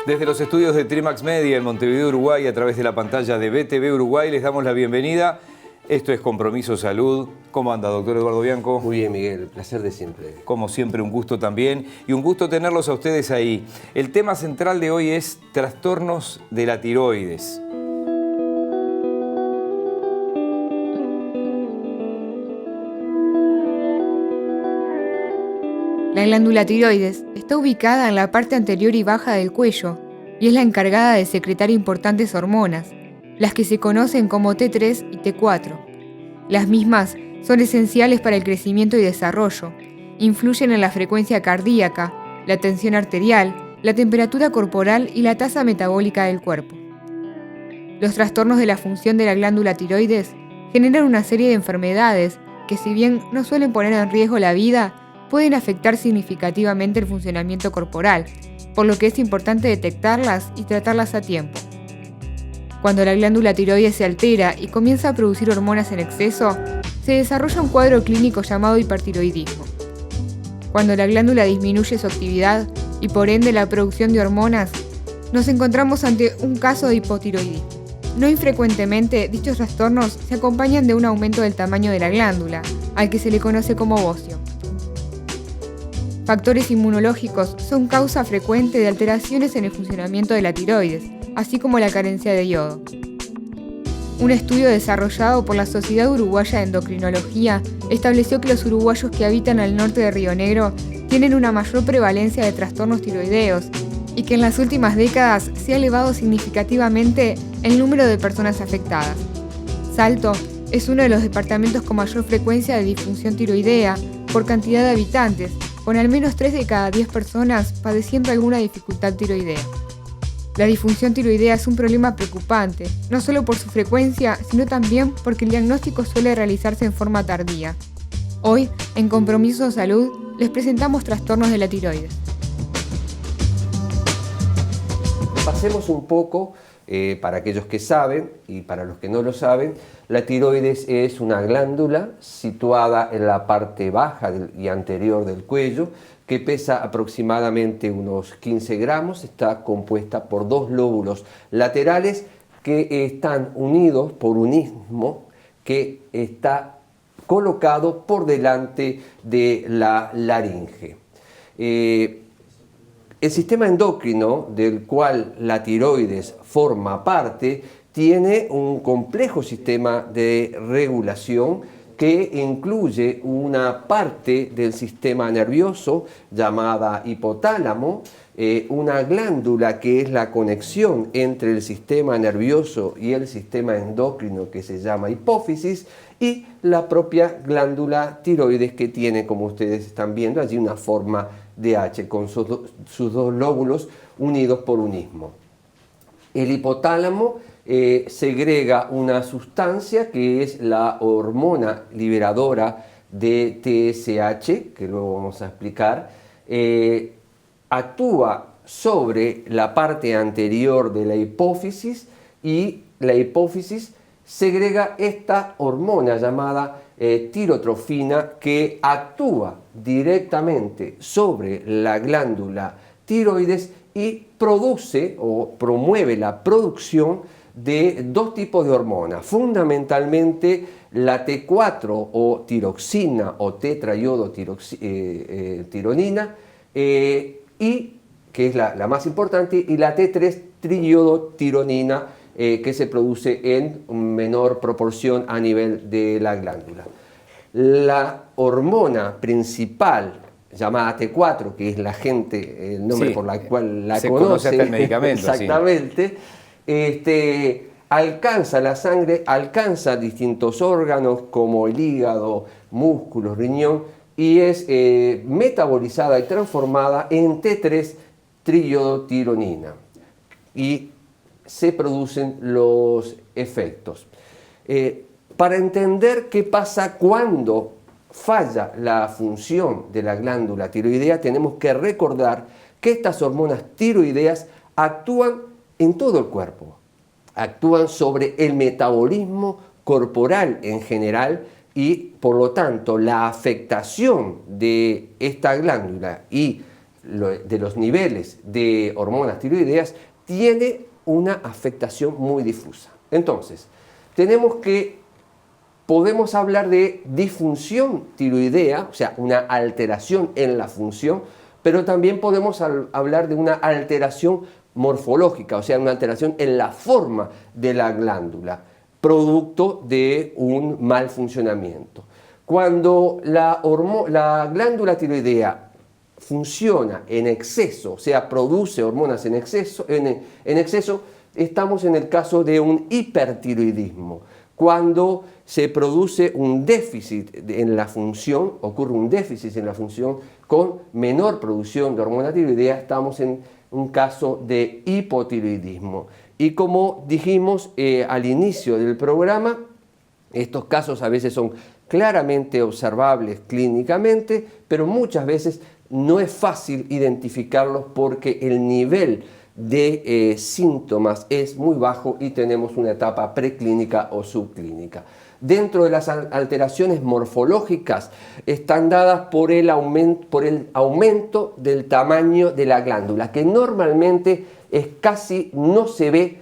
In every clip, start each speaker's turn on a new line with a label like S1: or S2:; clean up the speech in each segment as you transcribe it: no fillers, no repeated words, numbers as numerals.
S1: Desde los estudios de Trimax Media en Montevideo, Uruguay, a través de la pantalla de BTV Uruguay, les damos la bienvenida. Esto es Compromiso Salud. ¿Cómo anda, doctor Eduardo Bianco?
S2: Muy bien, Miguel. El placer de siempre.
S1: Como siempre, un gusto también. Y un gusto tenerlos a ustedes ahí. El tema central de hoy es trastornos de la tiroides.
S3: La glándula tiroides está ubicada en la parte anterior y baja del cuello y es la encargada de secretar importantes hormonas, las que se conocen como T3 y T4. Las mismas son esenciales para el crecimiento y desarrollo, influyen en la frecuencia cardíaca, la tensión arterial, la temperatura corporal y la tasa metabólica del cuerpo. Los trastornos de la función de la glándula tiroides generan una serie de enfermedades que, si bien no suelen poner en riesgo la vida, pueden afectar significativamente el funcionamiento corporal, por lo que es importante detectarlas y tratarlas a tiempo. Cuando la glándula tiroides se altera y comienza a producir hormonas en exceso, se desarrolla un cuadro clínico llamado hipertiroidismo. Cuando la glándula disminuye su actividad y por ende la producción de hormonas, nos encontramos ante un caso de hipotiroidismo. No infrecuentemente, dichos trastornos se acompañan de un aumento del tamaño de la glándula, al que se le conoce como bocio. Factores inmunológicos son causa frecuente de alteraciones en el funcionamiento de la tiroides, así como la carencia de yodo. Un estudio desarrollado por la Sociedad Uruguaya de Endocrinología estableció que los uruguayos que habitan al norte de Río Negro tienen una mayor prevalencia de trastornos tiroideos y que en las últimas décadas se ha elevado significativamente el número de personas afectadas. Salto es uno de los departamentos con mayor frecuencia de disfunción tiroidea por cantidad de habitantes, con al menos 3 de cada 10 personas padeciendo alguna dificultad tiroidea. La disfunción tiroidea es un problema preocupante, no solo por su frecuencia, sino también porque el diagnóstico suele realizarse en forma tardía. Hoy, en Compromiso Salud, les presentamos trastornos de la tiroides.
S2: Pasemos un poco, para aquellos que saben y para los que no lo saben, la tiroides es una glándula situada en la parte baja y anterior del cuello que pesa aproximadamente unos 15 gramos, está compuesta por 2 lóbulos laterales que están unidos por un istmo que está colocado por delante de la laringe. El sistema endocrino del cual la tiroides forma parte tiene un complejo sistema de regulación que incluye una parte del sistema nervioso llamada hipotálamo, una glándula que es la conexión entre el sistema nervioso y el sistema endocrino que se llama hipófisis y la propia glándula tiroides que tiene, como ustedes están viendo allí, una forma de H con sus 2 lóbulos unidos por un istmo. El hipotálamo segrega una sustancia que es la hormona liberadora de TSH, que luego vamos a explicar, actúa sobre la parte anterior de la hipófisis y la hipófisis segrega esta hormona llamada tirotrofina que actúa directamente sobre la glándula tiroides y produce o promueve la producción de 2 tipos de hormonas, fundamentalmente la T4 o tiroxina o tetraiodotironina y que es la más importante, y la T3 triiodotironina que se produce en menor proporción a nivel de la glándula. La hormona principal llamada T4, que es el nombre por el cual la conoce
S1: hasta el medicamento.
S2: Exactamente. Alcanza la sangre, alcanza distintos órganos como el hígado, músculos, riñón, y es metabolizada y transformada en T3 triiodotironina y se producen los efectos. Para entender qué pasa cuando falla la función de la glándula tiroidea, tenemos que recordar que estas hormonas tiroideas actúan en todo el cuerpo, actúan sobre el metabolismo corporal en general y por lo tanto la afectación de esta glándula y de los niveles de hormonas tiroideas tiene una afectación muy difusa. Entonces, podemos hablar de disfunción tiroidea, o sea, una alteración en la función, pero también podemos hablar de una alteración morfológica, o sea, una alteración en la forma de la glándula, producto de un mal funcionamiento. Cuando la glándula tiroidea funciona en exceso, o sea, produce hormonas en exceso, estamos en el caso de un hipertiroidismo. Cuando se produce un déficit en la función, ocurre un déficit en la función con menor producción de hormona tiroidea, estamos en un caso de hipotiroidismo. Y como dijimos al inicio del programa, estos casos a veces son claramente observables clínicamente, pero muchas veces no es fácil identificarlos porque el nivel de síntomas es muy bajo y tenemos una etapa preclínica o subclínica. Dentro de las alteraciones morfológicas están dadas por el aumento del tamaño de la glándula, que normalmente no se ve,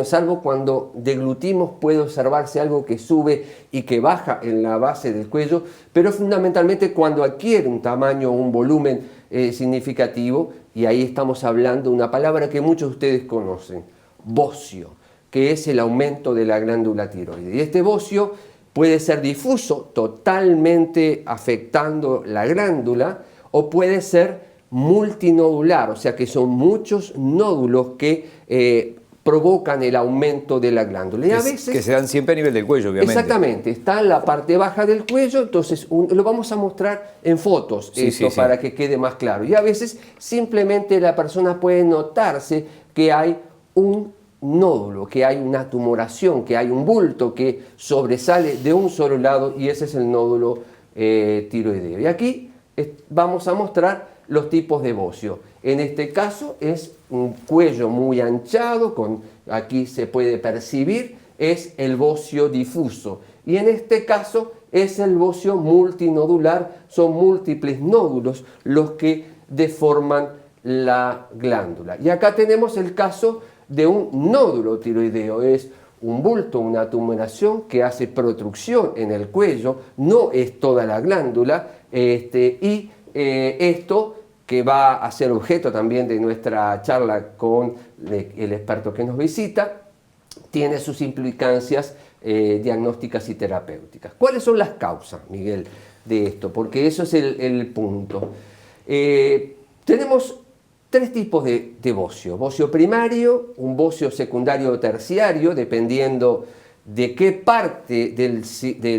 S2: salvo cuando deglutimos puede observarse algo que sube y que baja en la base del cuello, pero fundamentalmente cuando adquiere un tamaño o un volumen significativo, y ahí estamos hablando de una palabra que muchos de ustedes conocen, bocio, que es el aumento de la glándula tiroides. Y este bocio puede ser difuso, totalmente afectando la glándula, o puede ser multinodular, o sea que son muchos nódulos que provocan el aumento de la glándula. Y a veces,
S1: que se dan siempre a nivel del cuello, obviamente.
S2: Exactamente, está en la parte baja del cuello, entonces lo vamos a mostrar en fotos, para que quede más claro. Y a veces simplemente la persona puede notarse que hay un nódulo, que hay una tumoración, que hay un bulto que sobresale de un solo lado y ese es el nódulo tiroideo. Y aquí vamos a mostrar los tipos de bocio. En este caso es un cuello muy anchado, aquí se puede percibir, es el bocio difuso. Y en este caso es el bocio multinodular, son múltiples nódulos los que deforman la glándula. Y acá tenemos el caso de un nódulo tiroideo, es un bulto, una tumoración que hace protrusión en el cuello, no es toda la glándula, esto que va a ser objeto también de nuestra charla con el experto que nos visita, tiene sus implicancias diagnósticas y terapéuticas. ¿Cuáles son las causas, Miguel, de esto? Porque eso es el punto. Tenemos tres tipos de bocio. Bocio primario, un bocio secundario o terciario, dependiendo de qué parte del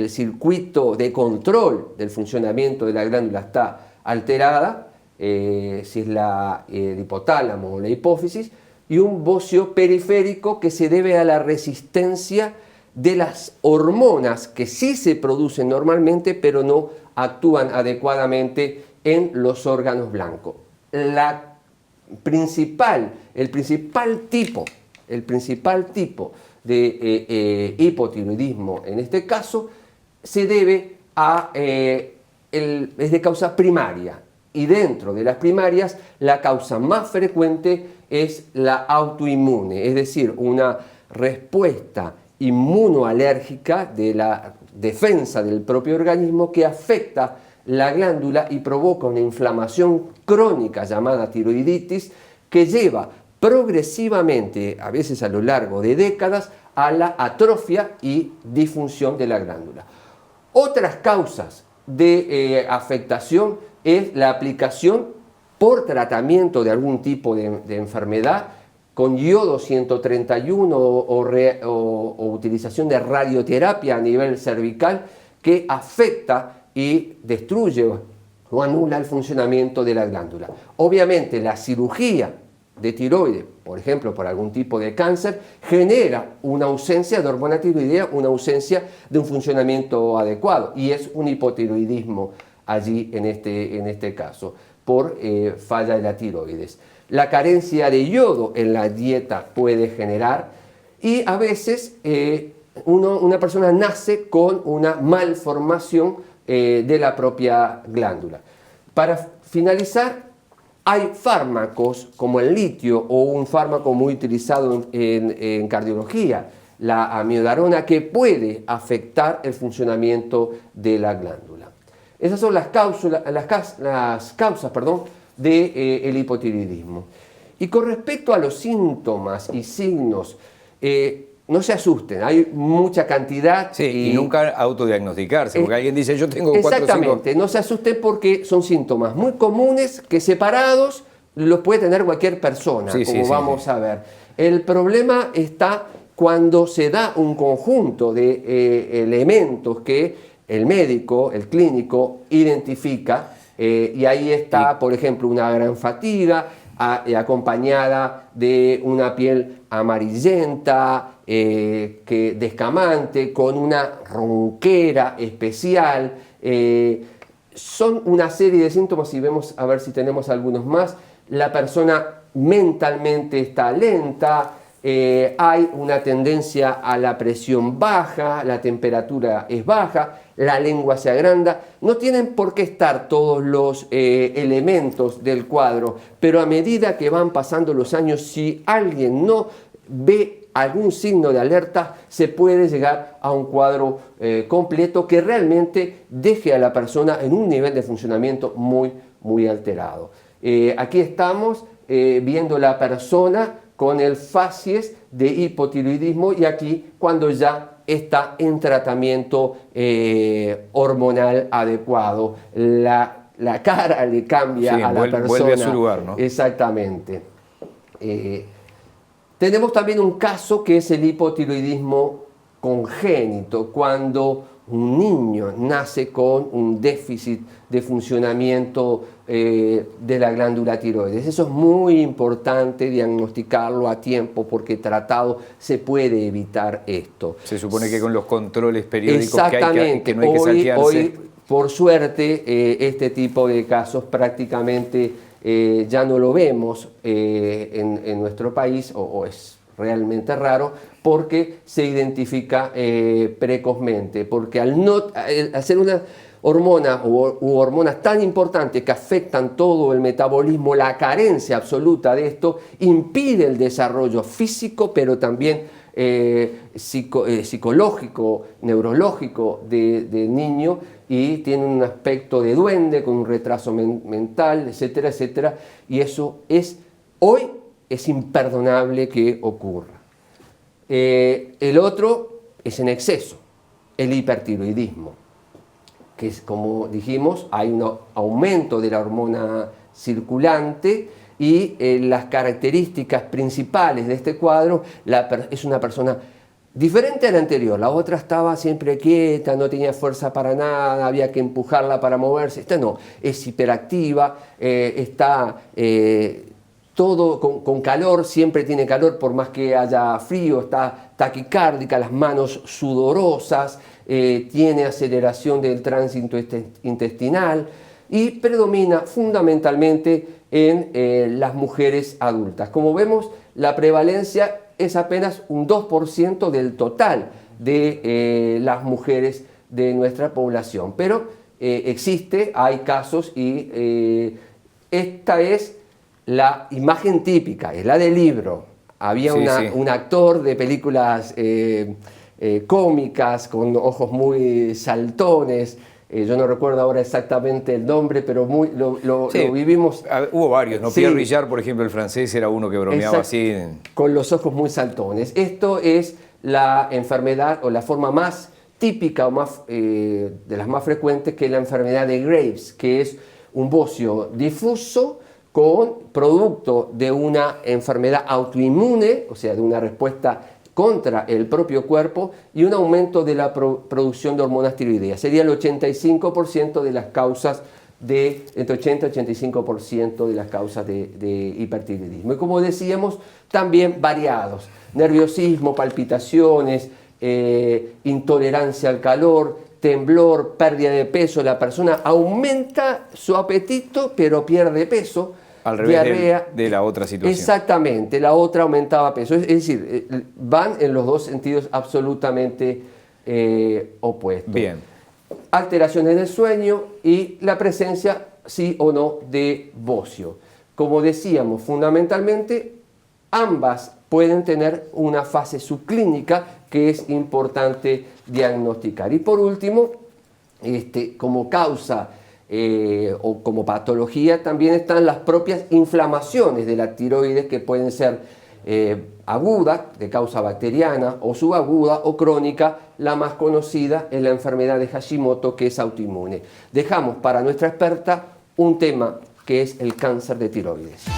S2: circuito de control del funcionamiento de la glándula está alterada, si es el hipotálamo o la hipófisis, y un bocio periférico que se debe a la resistencia de las hormonas que sí se producen normalmente, pero no actúan adecuadamente en los órganos blancos. El principal tipo de hipotiroidismo en este caso se debe es de causa primaria, y dentro de las primarias la causa más frecuente es la autoinmune, es decir, una respuesta inmunoalérgica de la defensa del propio organismo que afecta la glándula y provoca una inflamación crónica llamada tiroiditis que lleva progresivamente, a veces a lo largo de décadas, a la atrofia y disfunción de la glándula. Otras causas de afectación es la aplicación por tratamiento de algún tipo de enfermedad con iodo 131 o utilización de radioterapia a nivel cervical que afecta y destruye o anula el funcionamiento de la glándula. Obviamente la cirugía de tiroides, por ejemplo, por algún tipo de cáncer, genera una ausencia de hormona tiroidea, una ausencia de un funcionamiento adecuado, y es un hipotiroidismo allí en este caso, por falla de la tiroides. La carencia de yodo en la dieta puede generar, y a veces una persona nace con una malformación de la propia glándula. Para finalizar, Hay fármacos como el litio o un fármaco muy utilizado en cardiología, la amiodarona, que puede afectar el funcionamiento de la glándula. Esas son las causas del hipotiroidismo. Y con respecto a los síntomas y signos, no se asusten, hay mucha cantidad.
S1: Sí, y nunca autodiagnosticarse, porque alguien dice, yo tengo 4 o 5.
S2: Exactamente, no se asusten porque son síntomas muy comunes que separados los puede tener cualquier persona, como vamos a ver. El problema está cuando se da un conjunto de elementos que el médico, el clínico, identifica, y ahí está, por ejemplo, una gran fatiga, acompañada de una piel amarillenta, descamante, con una ronquera especial. Son una serie de síntomas, y vemos a ver si tenemos algunos más. La persona mentalmente está lenta, hay una tendencia a la presión baja, la temperatura es baja, la lengua se agranda. No tienen por qué estar todos los elementos del cuadro, pero a medida que van pasando los años, si alguien no ve algún signo de alerta, se puede llegar a un cuadro completo que realmente deje a la persona en un nivel de funcionamiento muy, muy alterado. Aquí estamos viendo la persona con el facies de hipotiroidismo, y aquí cuando ya está en tratamiento hormonal adecuado. La cara le cambia a la persona.
S1: Vuelve a su lugar, ¿no?
S2: Exactamente. Tenemos también un caso que es el hipotiroidismo congénito, cuando un niño nace con un déficit de funcionamiento de la glándula tiroides. Eso es muy importante diagnosticarlo a tiempo, porque tratado se puede evitar esto.
S1: Se supone que con los controles periódicos que no hay que saltearse.
S2: Hoy, por suerte, este tipo de casos prácticamente ya no lo vemos en nuestro país, o es realmente raro, porque se identifica precozmente, porque al ser una hormona u hormonas tan importantes que afectan todo el metabolismo, la carencia absoluta de esto impide el desarrollo físico, pero también psicológico, neurológico del niño, y tiene un aspecto de duende con un retraso mental, etcétera, etcétera, y eso hoy es imperdonable que ocurra. El otro es en exceso, el hipertiroidismo, que es, como dijimos, hay un aumento de la hormona circulante, y las características principales de este cuadro es una persona diferente a la anterior. La otra estaba siempre quieta, no tenía fuerza para nada, había que empujarla para moverse. Esta no, es hiperactiva, está todo con calor, siempre tiene calor por más que haya frío, está taquicárdica, las manos sudorosas, tiene aceleración del tránsito intestinal, y predomina fundamentalmente en las mujeres adultas. Como vemos, la prevalencia es apenas un 2% del total de las mujeres de nuestra población, pero hay casos, y esta es la imagen típica, es la del libro. Había un actor de películas cómicas con ojos muy saltones. Yo no recuerdo ahora exactamente el nombre, pero lo vivimos.
S1: Hubo varios, ¿no?
S2: Sí.
S1: Pierre Richard, por ejemplo, el francés, era uno que bromeaba así.
S2: Con los ojos muy saltones. Esto es la enfermedad, o la forma más típica, o de las más frecuentes, que es la enfermedad de Graves, que es un bocio difuso con producto de una enfermedad autoinmune, o sea, de una respuesta contra el propio cuerpo, y un aumento de la producción de hormonas tiroideas. Sería el 85% de las causas entre 80 y 85% de las causas de hipertiroidismo. Y como decíamos, también variados: nerviosismo, palpitaciones, intolerancia al calor, temblor, pérdida de peso. La persona aumenta su apetito, pero pierde peso.
S1: Al revés de la otra situación.
S2: Exactamente, la otra aumentaba peso. Es decir, van en los dos sentidos absolutamente opuestos.
S1: Bien.
S2: Alteraciones del sueño y la presencia, sí o no, de bocio. como decíamos, fundamentalmente ambas pueden tener una fase subclínica que es importante diagnosticar. Y por último, como causa o como patología también están las propias inflamaciones de la tiroides, que pueden ser aguda, de causa bacteriana, o subaguda o crónica. La más conocida es la enfermedad de Hashimoto, que es autoinmune. Dejamos para nuestra experta un tema que es el cáncer de tiroides.